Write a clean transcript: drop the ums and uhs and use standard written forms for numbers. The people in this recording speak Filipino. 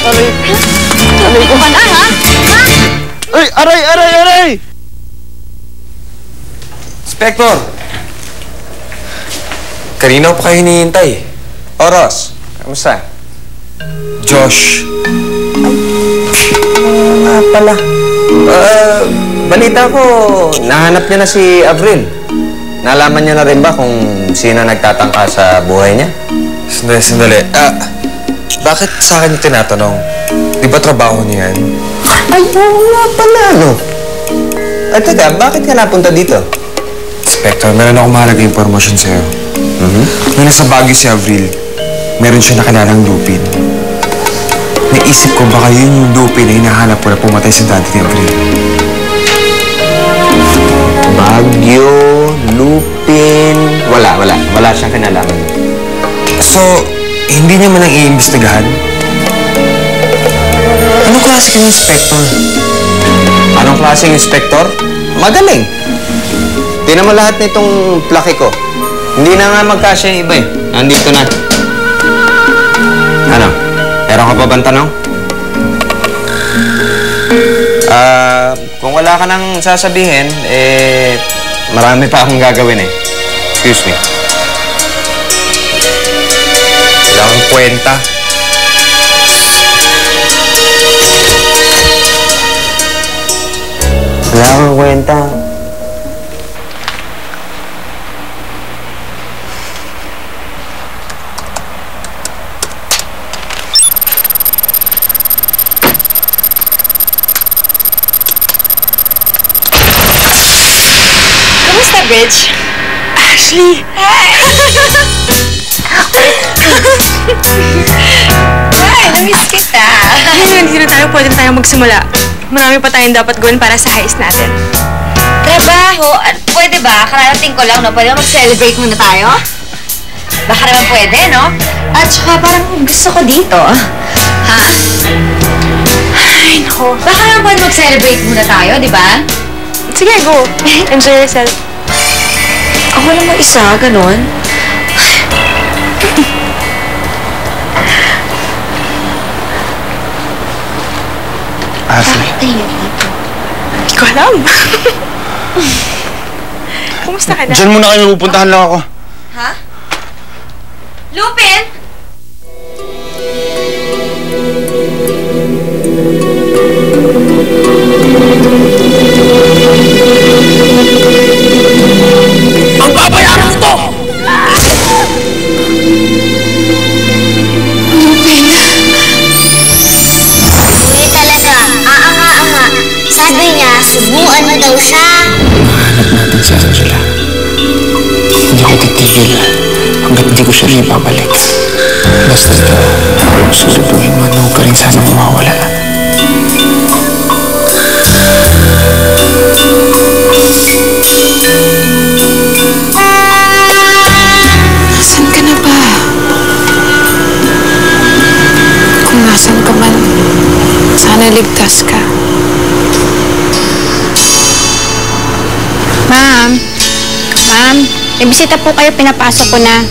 Aray! Aray ko! Ano, ha? Ay! Aray! Aray! Aray! Inspector! Kanina pa kayo hinihintay. Oros, kamusta? Josh. Ay, pala. Balita ko, nahanap niya na si Avril. Nalaman niya na rin ba kung sino nagtatangka sa buhay niya? Sandali. Bakit sa akin yung tinatanong? Di ba trabaho niya yan? Ay, oo nga pala, no? At teka, bakit ka napunta dito? Inspector, meron akong mahalagang impormasyon sa'yo. Nung nasa Baguio si Avril, meron siya nakilalang Lupin. Naisip ko baka yun yung Lupin na hinahanap ko na pumatay sa daddy ni Avril. Baguio, Lupin... Wala siyang kinalaman. So, hindi niya man ang iimbestigahan? Anong klase kang inspector? Anong klaseng inspektor? Magaling. Tingnan mo lahat nitong plaki ko. Hindi na nga magkasya yung iba eh. Nandito na. Ano? Meron ka pa bang tanong? Kung wala ka nang sasabihin, marami pa akong gagawin eh. Excuse me. Wala kang kwenta. Wala akong kwenta. Kamusta, Bridge? Ashley! Hi! Hi! Namiss kita! Ngayon, hindi na tayo pwede tayong magsimula. Marami pa tayong dapat gawin para sa heist natin. Trabaho? Pwede ba? Kararating ko lang, no? Pwede ba mag-celebrate muna tayo? Baka naman pwede, no? At saka parang gusto ko dito. Ha? Ay, naku. Baka naman pwede mag-celebrate muna tayo, di ba? Sige, go. Enjoy yourself. Ako lang mag-isa, ganon. Ashley. Hindi ko alam. Kumusta ka na? Diyan muna kayo, pupuntahan lang ako. Ha? Lupin! Ang babayaran to! Uy, talaga. Aanga-anga. Sabi niya, subuan mo daw siya. Mahanap natin si Angela. Hindi ko titigil hanggat hindi ko siya ibabalik. Basta susubuhin mo, huwag ka rin sana mawawala. Nasaan ka na ba? Kung nasan ka man, sana ligtas ka. Ma'am, may bisita po kayo, pinapasok ko na.